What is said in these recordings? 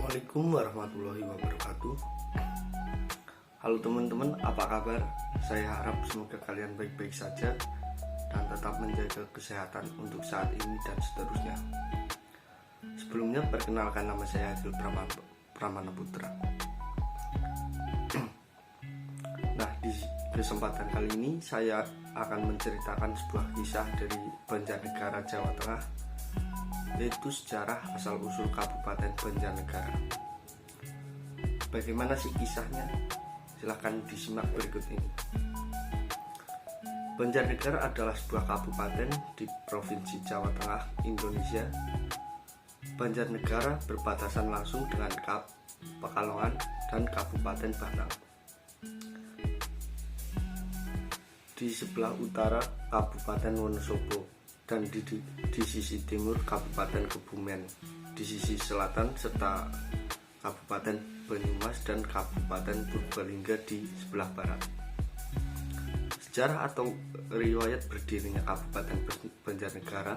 Assalamualaikum warahmatullahi wabarakatuh. Halo teman-teman, apa kabar? Saya harap semoga kalian baik-baik saja dan tetap menjaga kesehatan untuk saat ini dan seterusnya. Sebelumnya perkenalkan, nama saya Adil Pramana Putra. Nah, di kesempatan kali ini saya akan menceritakan sebuah kisah dari Banjarnegara, Jawa Tengah, yaitu sejarah asal-usul Kabupaten Banjarnegara. Bagaimana sih kisahnya? Silahkan disimak berikut ini. Banjarnegara adalah sebuah kabupaten di Provinsi Jawa Tengah, Indonesia. Banjarnegara berbatasan langsung dengan Pekalongan dan Kabupaten Batang. Di sebelah utara Kabupaten Wonosobo dan di sisi timur Kabupaten Kebumen, di sisi selatan serta Kabupaten Banyumas dan Kabupaten Purbalingga di sebelah barat. Sejarah atau riwayat berdirinya Kabupaten Banjarnegara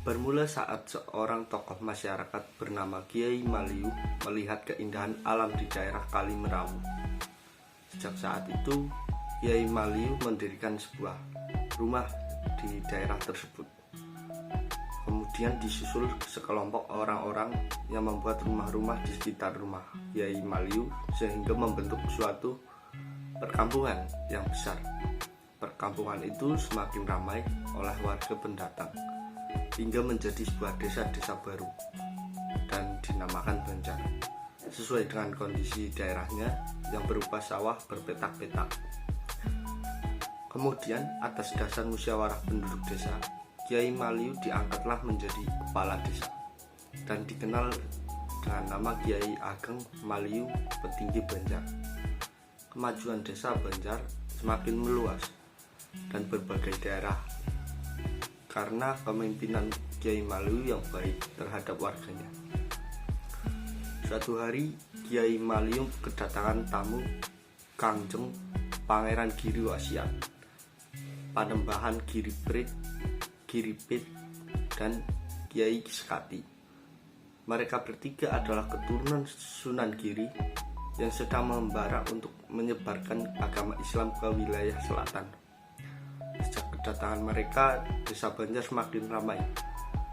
bermula saat seorang tokoh masyarakat bernama Kiai Maliu melihat keindahan alam di daerah Kali Merawu. Sejak saat itu, Kiai Maliu mendirikan sebuah rumah di daerah tersebut. Kemudian disusul sekelompok orang-orang yang membuat rumah-rumah di sekitar rumah Kiai Maliu sehingga membentuk suatu perkampungan yang besar. Perkampungan itu semakin ramai oleh warga pendatang hingga menjadi sebuah desa-desa baru dan dinamakan Banjar, sesuai dengan kondisi daerahnya yang berupa sawah berpetak-petak. Kemudian atas dasar musyawarah penduduk desa, Kiai Maliu diangkatlah menjadi kepala desa dan dikenal dengan nama Kiai Ageng Maliu Petinggi Banjar. Kemajuan desa Banjar semakin meluas dan berbagai daerah karena kepemimpinan Kiai Maliu yang baik terhadap warganya. Suatu hari Kiai Maliu kedatangan tamu Kangjeng Pangeran Giri Wasiat, Panembahan Giripit, dan Kiai Sekati. Mereka bertiga adalah keturunan Sunan Giri yang sedang membara untuk menyebarkan agama Islam ke wilayah selatan. Sejak kedatangan mereka, desa Banjar semakin ramai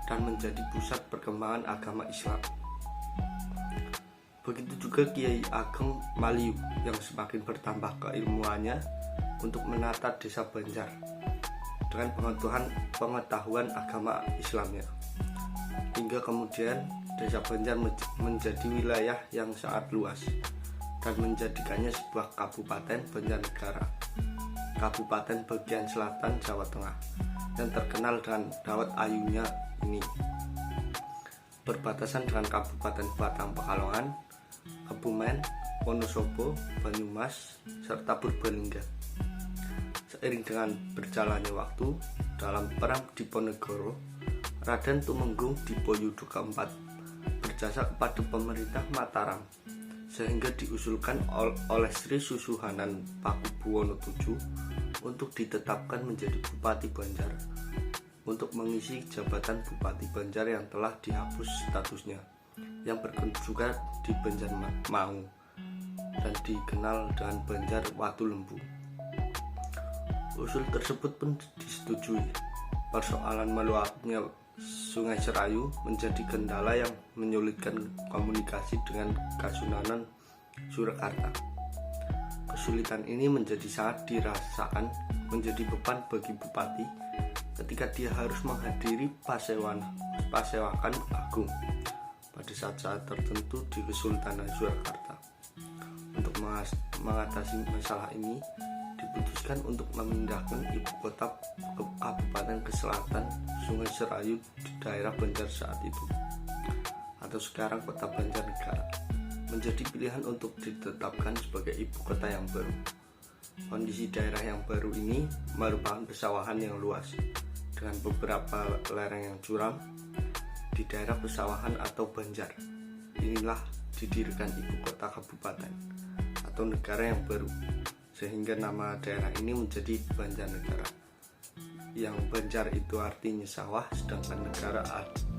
dan menjadi pusat perkembangan agama Islam. Begitu juga Kiai Ageng Maliu yang semakin bertambah keilmuannya untuk menata desa Banjar dengan pengetahuan agama Islamnya, hingga kemudian desa Banjar menjadi wilayah yang sangat luas dan menjadikannya sebuah Kabupaten Banjarnegara, Kabupaten bagian selatan Jawa Tengah yang terkenal dengan dawet ayunya ini. Berbatasan dengan Kabupaten Batang, Pekalongan, Kebumen, Wonosobo, Banyumas, serta Purbalingga. Seiring dengan berjalannya waktu, dalam Perang Diponegoro, Raden Tumenggung Dipoyudo keempat berjasa kepada pemerintah Mataram sehingga diusulkan oleh Sri Susuhunan Pakubuwono VII untuk ditetapkan menjadi Bupati Banjar untuk mengisi jabatan Bupati Banjar yang telah dihapus statusnya, yang berkedudukan di Banjar Mau dan dikenal dengan Banjar Watu Lembu. Usul tersebut pun disetujui. Persoalan meluapnya Sungai Serayu menjadi kendala yang menyulitkan komunikasi dengan Kasunanan Surakarta. Kesulitan ini menjadi sangat dirasakan menjadi beban bagi bupati ketika dia harus menghadiri pasewakan agung pada saat-saat tertentu di Kesultanan Surakarta. Untuk mengatasi masalah ini, diputuskan untuk memindahkan ibu kota ke kabupaten ke selatan Sungai Serayu di daerah Banjar saat itu, atau sekarang kota Banjarnegara, menjadi pilihan untuk ditetapkan sebagai ibu kota yang baru. Kondisi daerah yang baru ini merupakan pesawahan yang luas dengan beberapa lereng yang curam. Di daerah pesawahan atau Banjar inilah didirikan ibu kota kabupaten atau negara yang baru, sehingga nama daerah ini menjadi Banjarnegara. Yang Banjar itu artinya sawah, sedangkan negara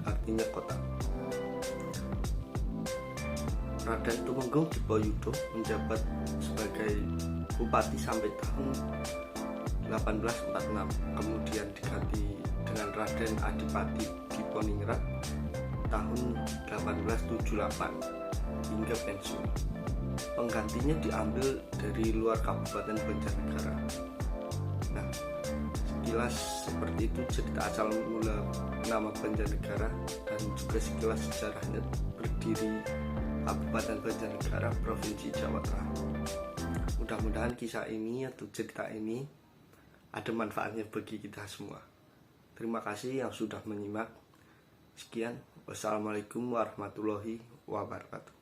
artinya kota. Raden Tumenggung Dipoyudo menjabat sebagai bupati sampai tahun 1846, kemudian diganti dengan Raden Adipati Diponingrat tahun 1878 hingga pensiun. Penggantinya diambil dari luar Kabupaten Banjarnegara. Nah, sekilas seperti itu cerita asal mula nama Banjarnegara dan juga sekilas sejarahnya berdiri Kabupaten Banjarnegara, Provinsi Jawa Tengah. Mudah-mudahan kisah ini atau cerita ini ada manfaatnya bagi kita semua. Terima kasih yang sudah menyimak. Sekian, wassalamualaikum warahmatullahi wabarakatuh.